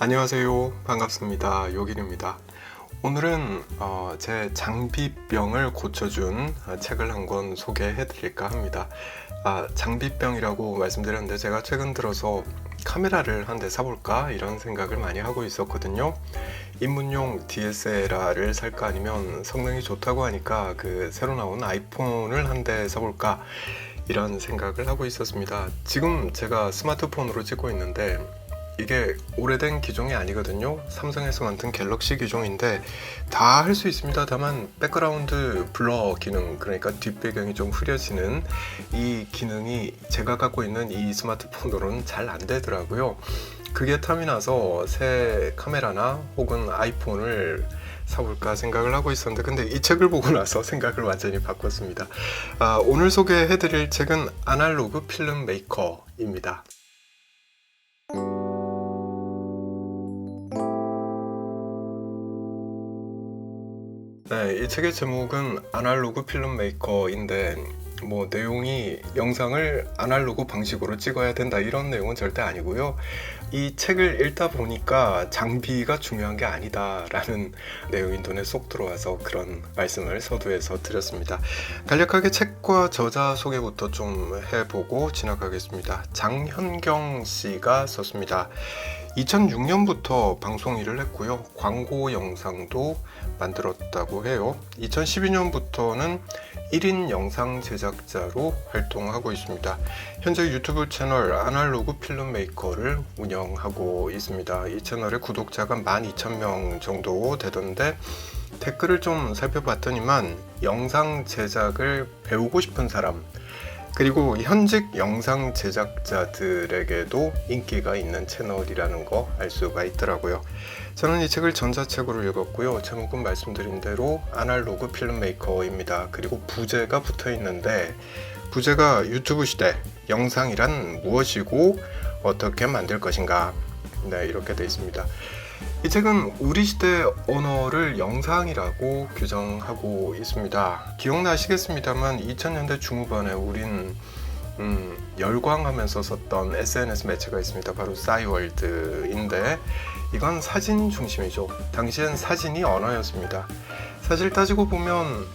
안녕하세요. 반갑습니다. 요길입니다. 오늘은 제 장비병을 고쳐준 책을 한 권 소개해 드릴까 합니다. 장비병이라고 말씀드렸는데 제가 최근 들어서 카메라를 한 대 사볼까 이런 생각을 많이 하고 있었거든요. 입문용 DSLR을 살까 아니면 성능이 좋다고 하니까 그 새로 나온 아이폰을 한 대 사볼까 이런 생각을 하고 있었습니다. 지금 제가 스마트폰으로 찍고 있는데 이게 오래된 기종이 아니거든요. 삼성에서 만든 갤럭시 기종인데 다 할 수 있습니다. 다만 백그라운드 블러 기능, 그러니까 뒷배경이 좀 흐려지는 이 기능이 제가 갖고 있는 이 스마트폰으로는 잘 안 되더라고요. 그게 탐이 나서 새 카메라나 혹은 아이폰을 사볼까 생각을 하고 있었는데 근데 이 책을 보고 나서 생각을 완전히 바꿨습니다. 오늘 소개해드릴 책은 아날로그 필름 메이커입니다. 네, 이 책의 제목은 아날로그 필름 메이커인데 내용이 영상을 아날로그 방식으로 찍어야 된다 이런 내용은 절대 아니고요. 이 책을 읽다 보니까 장비가 중요한 게 아니다 라는 내용이 눈에 쏙 들어와서 그런 말씀을 서두에서 드렸습니다. 간략하게 책과 저자 소개부터 좀 해보고 지나가겠습니다. 장현경 씨가 썼습니다. 2006년부터 방송 일을 했고요. 광고 영상도 만들었다고 해요. 2012년부터는 1인 영상 제작자로 활동하고 있습니다. 현재 유튜브 채널 아날로그 필름 메이커를 운영하고 있습니다. 이 채널의 구독자가 12,000명 정도 되던데 댓글을 좀 살펴봤더니만 영상 제작을 배우고 싶은 사람, 그리고 현직 영상 제작자들에게도 인기가 있는 채널이라는 거 알 수가 있더라고요. 저는 이 책을 전자책으로 읽었고요. 제목은 말씀드린 대로 아날로그 필름 메이커입니다. 그리고 부제가 붙어 있는데 부제가 유튜브 시대 영상이란 무엇이고 어떻게 만들 것인가, 네, 이렇게 되어 있습니다. 이 책은 우리 시대 언어를 영상이라고 규정하고 있습니다. 기억나시겠습니다만 2000년대 중후반에 우린 열광하면서 썼던 SNS 매체가 있습니다. 바로 싸이월드인데 이건 사진 중심이죠. 당시엔 사진이 언어였습니다. 사실 따지고 보면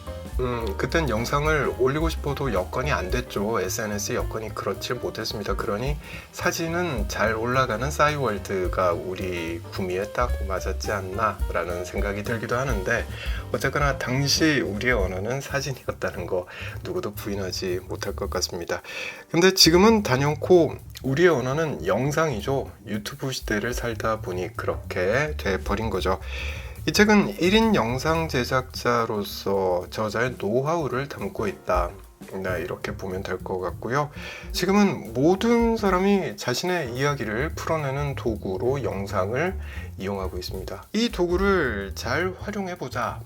그땐 영상을 올리고 싶어도 여건이 안 됐죠. SNS 여건이 그렇지 못했습니다. 그러니 사진은 잘 올라가는 싸이월드가 우리 구미에 딱 맞았지 않나 라는 생각이 들기도 하는데 어쨌거나 당시 우리의 언어는 사진이었다는 거 누구도 부인하지 못할 것 같습니다. 근데 지금은 단연코 우리의 언어는 영상이죠. 유튜브 시대를 살다 보니 그렇게 돼버린 거죠. 이 책은 1인 영상 제작자로서 저자의 노하우를 담고 있다, 네, 이렇게 보면 될 것 같고요. 지금은 모든 사람이 자신의 이야기를 풀어내는 도구로 영상을 이용하고 있습니다. 이 도구를 잘 활용해보자,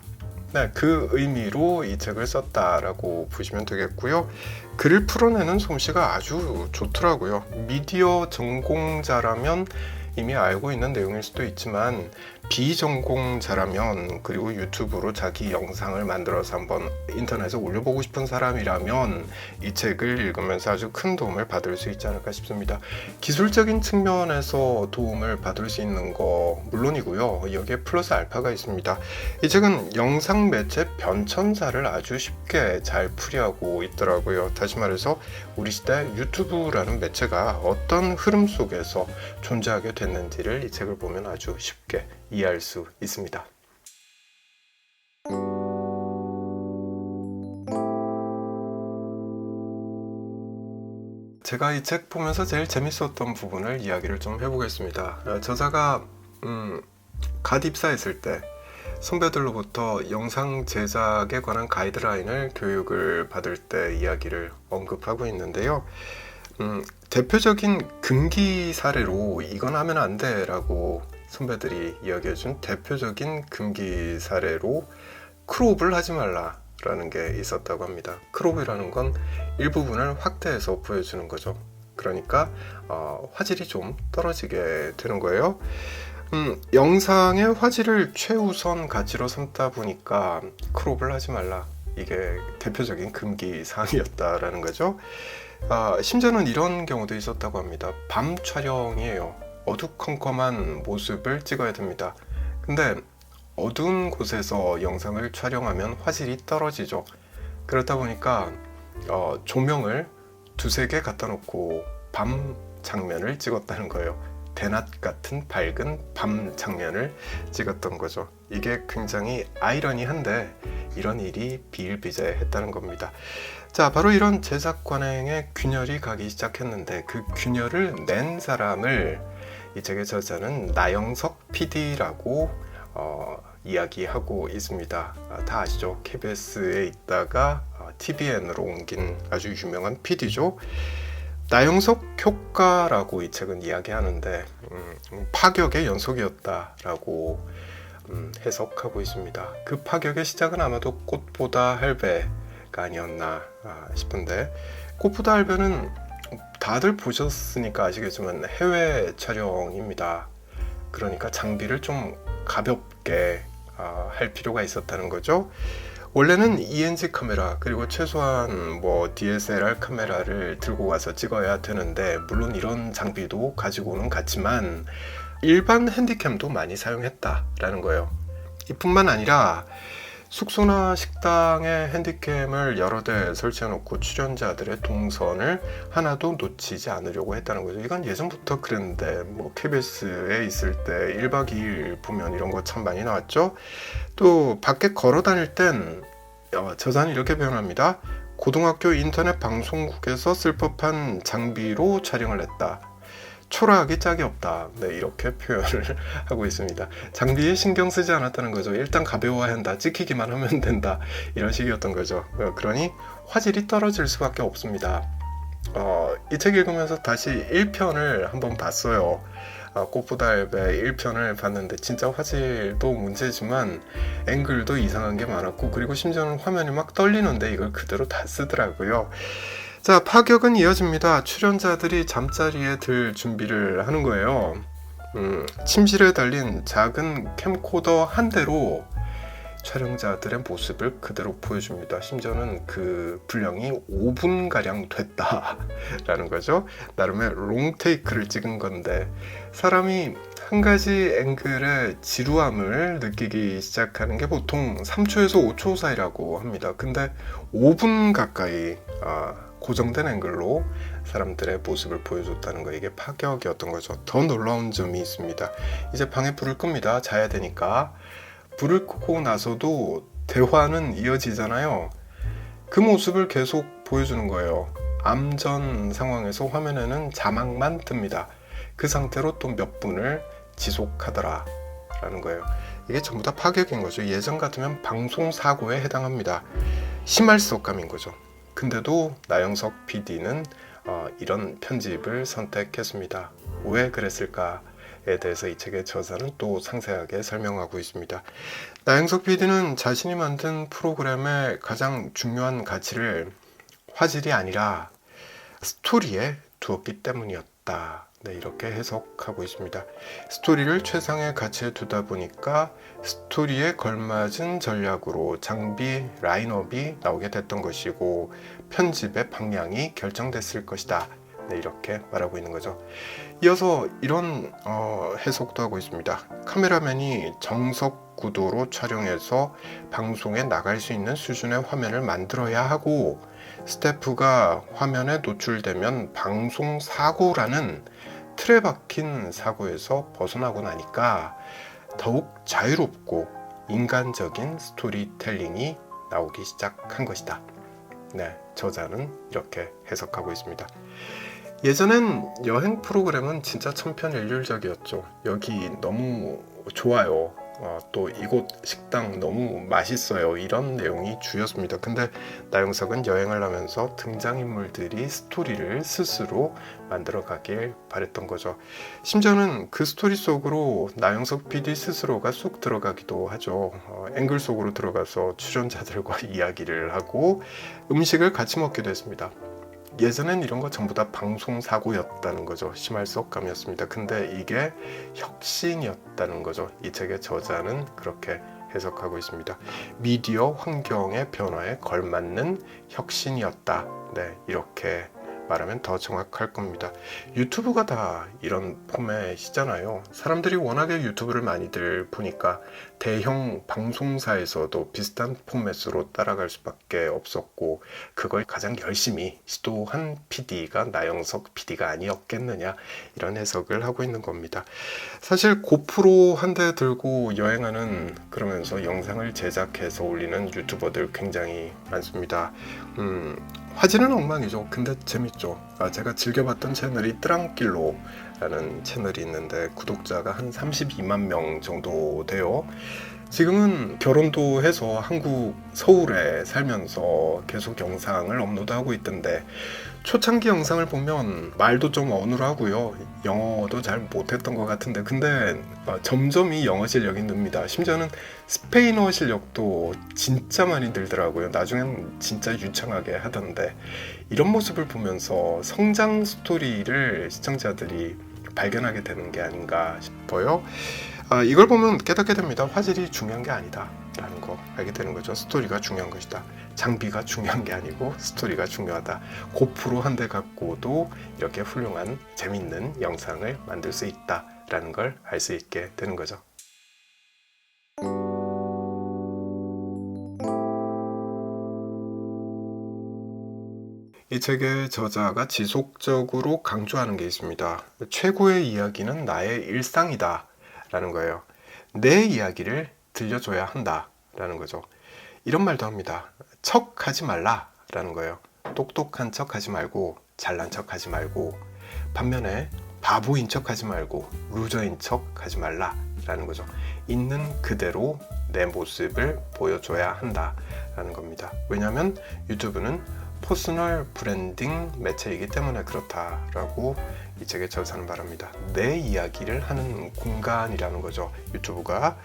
네, 그 의미로 이 책을 썼다라고 보시면 되겠고요. 글을 풀어내는 솜씨가 아주 좋더라고요. 미디어 전공자라면 이미 알고 있는 내용일 수도 있지만 비전공자라면, 그리고 유튜브로 자기 영상을 만들어서 한번 인터넷에 올려보고 싶은 사람이라면 이 책을 읽으면서 아주 큰 도움을 받을 수 있지 않을까 싶습니다. 기술적인 측면에서 도움을 받을 수 있는 거 물론이고요. 여기에 플러스 알파가 있습니다. 이 책은 영상 매체 변천사를 아주 쉽게 잘 풀이하고 있더라고요. 다시 말해서 우리 시대 유튜브라는 매체가 어떤 흐름 속에서 존재하게 됐는지를 이 책을 보면 아주 쉽게 이해할 수 있습니다. 제가 이 책 보면서 제일 재밌었던 부분을 이야기를 좀 해보겠습니다. 저자가 갓 입사했을 때 선배들로부터 영상 제작에 관한 가이드라인을 교육을 받을 때 이야기를 언급하고 있는데요. 대표적인 금기 사례로 이건 하면 안 돼 라고 선배들이 이야기해준 대표적인 금기 사례로 크롭을 하지 말라 라는 게 있었다고 합니다. 크롭이라는 건 일부분을 확대해서 보여주는 거죠. 그러니까 화질이 좀 떨어지게 되는 거예요. 영상의 화질을 최우선 가치로 삼다 보니까 크롭을 하지 말라, 이게 대표적인 금기 사항이었다라는 거죠. 심지어는 이런 경우도 있었다고 합니다. 밤 촬영이에요. 어두컴컴한 모습을 찍어야 됩니다. 근데 어두운 곳에서 영상을 촬영하면 화질이 떨어지죠. 그렇다 보니까 조명을 두세 개 갖다 놓고 밤 장면을 찍었다는 거예요. 대낮 같은 밝은 밤 장면을 찍었던 거죠. 이게 굉장히 아이러니한데 이런 일이 비일비재했다는 겁니다. 자, 바로 이런 제작 관행에 균열이 가기 시작했는데 그 균열을 낸 사람을 이 책의 저자는 나영석 PD라고 이야기하고 있습니다. 다 아시죠? KBS에 있다가 TVN으로 옮긴 아주 유명한 PD죠. 나영석 효과라고 이 책은 이야기하는데 파격의 연속이었다라고 해석하고 있습니다. 그 파격의 시작은 아마도 꽃보다 할배가 아니었나 싶은데, 꽃보다 할배는 다들 보셨으니까 아시겠지만 해외 촬영입니다. 그러니까 장비를 좀 가볍게 할 필요가 있었다는 거죠. 원래는 ENG 카메라 그리고 최소한 DSLR 카메라를 들고 가서 찍어야 되는데, 물론 이런 장비도 가지고는 갔지만 일반 핸디캠도 많이 사용했다라는 거예요. 이뿐만 아니라 숙소나 식당에 핸디캠을 여러 대 설치해 놓고 출연자들의 동선을 하나도 놓치지 않으려고 했다는 거죠. 이건 예전부터 그랬는데 KBS에 있을 때 1박 2일 보면 이런 거 참 많이 나왔죠. 또 밖에 걸어 다닐 땐 저자는 이렇게 표현합니다. 고등학교 인터넷 방송국에서 쓸 법한 장비로 촬영을 했다. 초라하기 짝이 없다. 네, 이렇게 표현을 하고 있습니다. 장비에 신경 쓰지 않았다는 거죠. 일단 가벼워야 한다. 찍히기만 하면 된다. 이런 식이었던 거죠. 그러니 화질이 떨어질 수밖에 없습니다. 이 책 읽으면서 다시 1편을 한번 봤어요. 꽃보다 할배 1편을 봤는데 진짜 화질도 문제지만 앵글도 이상한 게 많았고, 그리고 심지어는 화면이 막 떨리는데 이걸 그대로 다 쓰더라고요. 자, 파격은 이어집니다. 출연자들이 잠자리에 들 준비를 하는 거예요. 침실에 달린 작은 캠코더 한 대로 촬영자들의 모습을 그대로 보여줍니다. 심지어는 그 분량이 5분가량 됐다라는 거죠. 나름의 롱테이크를 찍은 건데, 사람이 한 가지 앵글의 지루함을 느끼기 시작하는 게 보통 3초에서 5초 사이라고 합니다. 근데 5분 가까이 고정된 앵글로 사람들의 모습을 보여줬다는 거, 이게 파격이었던 거죠. 더 놀라운 점이 있습니다. 이제 방에 불을 끕니다. 자야 되니까. 불을 끄고 나서도 대화는 이어지잖아요. 그 모습을 계속 보여주는 거예요. 암전 상황에서 화면에는 자막만 뜹니다. 그 상태로 또 몇 분을 지속하더라 라는 거예요. 이게 전부 다 파격인 거죠. 예전 같으면 방송사고에 해당합니다. 심할석감인 거죠. 근데도 나영석 PD는 이런 편집을 선택했습니다. 왜 그랬을까에 대해서 이 책의 저자는 또 상세하게 설명하고 있습니다. 나영석 PD는 자신이 만든 프로그램의 가장 중요한 가치를 화질이 아니라 스토리에 두었기 때문이었다. 네, 이렇게 해석하고 있습니다. 스토리를 최상의 가치에 두다 보니까 스토리에 걸맞은 전략으로 장비 라인업이 나오게 됐던 것이고 편집의 방향이 결정됐을 것이다. 네, 이렇게 말하고 있는 거죠. 이어서 이런 해석도 하고 있습니다. 카메라맨이 정석 구도로 촬영해서 방송에 나갈 수 있는 수준의 화면을 만들어야 하고, 스태프가 화면에 노출되면 방송 사고라는 틀에 박힌 사고에서 벗어나고 나니까 더욱 자유롭고 인간적인 스토리텔링이 나오기 시작한 것이다. 네, 저자는 이렇게 해석하고 있습니다. 예전엔 여행 프로그램은 진짜 천편일률적이었죠. 여기 너무 좋아요. 또 이곳 식당 너무 맛있어요. 이런 내용이 주였습니다. 근데 나영석은 여행을 하면서 등장인물들이 스토리를 스스로 만들어가길 바랬던 거죠. 심지어는 그 스토리 속으로 나영석 PD 스스로가 쑥 들어가기도 하죠. 앵글 속으로 들어가서 출연자들과 이야기를 하고 음식을 같이 먹기도 했습니다. 예전엔 이런 거 전부 다 방송사고였다는 거죠. 심할석감이었습니다. 근데 이게 혁신이었다는 거죠. 이 책의 저자는 그렇게 해석하고 있습니다. 미디어 환경의 변화에 걸맞는 혁신이었다. 네, 이렇게 말하면 더 정확할 겁니다. 유튜브가 다 이런 포맷이잖아요. 사람들이 워낙에 유튜브를 많이들 보니까 대형 방송사에서도 비슷한 포맷으로 따라갈 수밖에 없었고, 그걸 가장 열심히 시도한 PD가 나영석 PD가 아니었겠느냐, 이런 해석을 하고 있는 겁니다. 사실 고프로 한 대 들고 여행하는, 그러면서 영상을 제작해서 올리는 유튜버들 굉장히 많습니다. 화질은 엉망이죠. 근데 재밌죠. 제가 즐겨봤던 채널이 뜨랑길로라는 채널이 있는데 구독자가 한 32만 명 정도 돼요. 지금은 결혼도 해서 한국 서울에 살면서 계속 영상을 업로드하고 있던데, 초창기 영상을 보면 말도 좀 어눌하고요, 영어도 잘 못했던 것 같은데, 근데 점점 이 영어 실력이 늡니다. 심지어는 스페인어 실력도 진짜 많이 늘더라고요. 나중엔 진짜 유창하게 하던데, 이런 모습을 보면서 성장 스토리를 시청자들이 발견하게 되는 게 아닌가 싶어요. 이걸 보면 깨닫게 됩니다. 화질이 중요한 게 아니다 라는 거 알게 되는 거죠. 스토리가 중요한 것이다. 장비가 중요한 게 아니고 스토리가 중요하다. 고프로 한 대 갖고도 이렇게 훌륭한 재밌는 영상을 만들 수 있다 라는 걸 알 수 있게 되는 거죠. 이 책의 저자가 지속적으로 강조하는 게 있습니다. 최고의 이야기는 나의 일상이다 라는 거예요. 내 이야기를 들려줘야 한다 라는 거죠. 이런 말도 합니다. 척하지 말라 라는 거예요. 똑똑한 척하지 말고, 잘난 척하지 말고, 반면에 바보인 척하지 말고, 루저인 척하지 말라 라는 거죠. 있는 그대로 내 모습을 보여줘야 한다 라는 겁니다. 왜냐하면 유튜브는 퍼스널 브랜딩 매체이기 때문에 그렇다라고 이 책의 저자는 말합니다. 내 이야기를 하는 공간이라는 거죠, 유튜브가.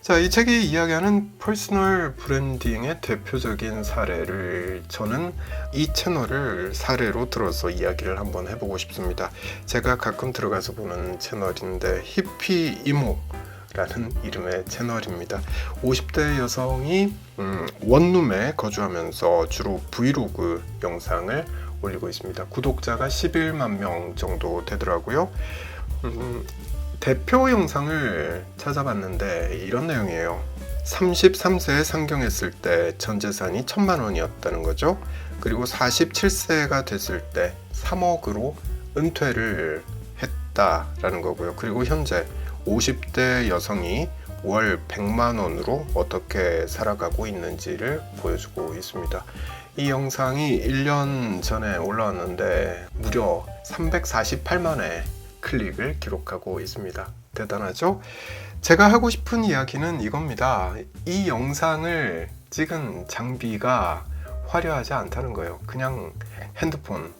자, 이 책이 이야기하는 퍼스널 브랜딩의 대표적인 사례를 저는 이 채널을 사례로 들어서 이야기를 한번 해보고 싶습니다. 제가 가끔 들어가서 보는 채널인데 히피 이모 라는 이름의 채널입니다. 50대 여성이 원룸에 거주하면서 주로 브이로그 영상을 올리고 있습니다. 구독자가 11만 명 정도 되더라고요. 대표 영상을 찾아봤는데 이런 내용이에요. 33세에 상경했을 때 전 재산이 1,000만 원이었다는 거죠. 그리고 47세가 됐을 때 3억으로 은퇴를 했다라는 거고요. 그리고 현재 50대 여성이 월 100만 원으로 어떻게 살아가고 있는지를 보여주고 있습니다. 이 영상이 1년 전에 올라왔는데 무려 348만의 클릭을 기록하고 있습니다. 대단하죠? 제가 하고 싶은 이야기는 이겁니다. 이 영상을 찍은 장비가 화려하지 않다는 거예요. 그냥 핸드폰,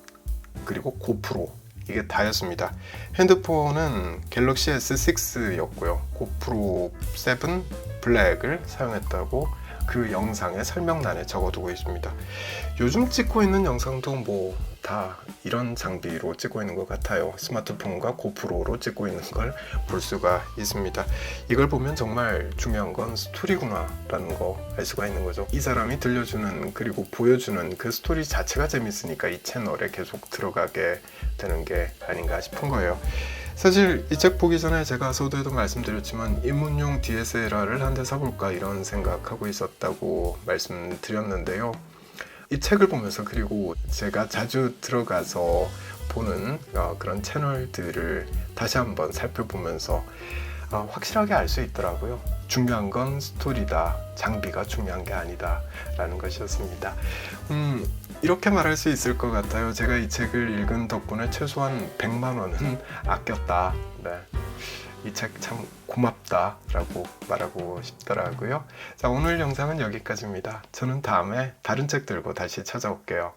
그리고 고프로, 이게 다였습니다. 핸드폰은 갤럭시 S6였고요. 고프로 7 블랙을 사용했다고 그 영상의 설명란에 적어두고 있습니다. 요즘 찍고 있는 영상도 뭐 다 이런 장비로 찍고 있는 것 같아요. 스마트폰과 고프로로 찍고 있는 걸 볼 수가 있습니다. 이걸 보면 정말 중요한 건 스토리구나 라는 거 알 수가 있는 거죠. 이 사람이 들려주는, 그리고 보여주는 그 스토리 자체가 재밌으니까 이 채널에 계속 들어가게 되는 게 아닌가 싶은 거예요. 사실 이 책 보기 전에 제가 서두에도 말씀드렸지만 입문용 DSLR을 한 대 사볼까 이런 생각하고 있었다고 말씀드렸는데요. 이 책을 보면서, 그리고 제가 자주 들어가서 보는 그런 채널들을 다시 한번 살펴보면서 확실하게 알 수 있더라고요. 중요한 건 스토리다, 장비가 중요한 게 아니다 라는 것이었습니다. 이렇게 말할 수 있을 것 같아요. 제가 이 책을 읽은 덕분에 최소한 100만 원은 아꼈다. 네. 이 책 참 고맙다 라고 말하고 싶더라고요. 자, 오늘 영상은 여기까지입니다. 저는 다음에 다른 책 들고 다시 찾아올게요.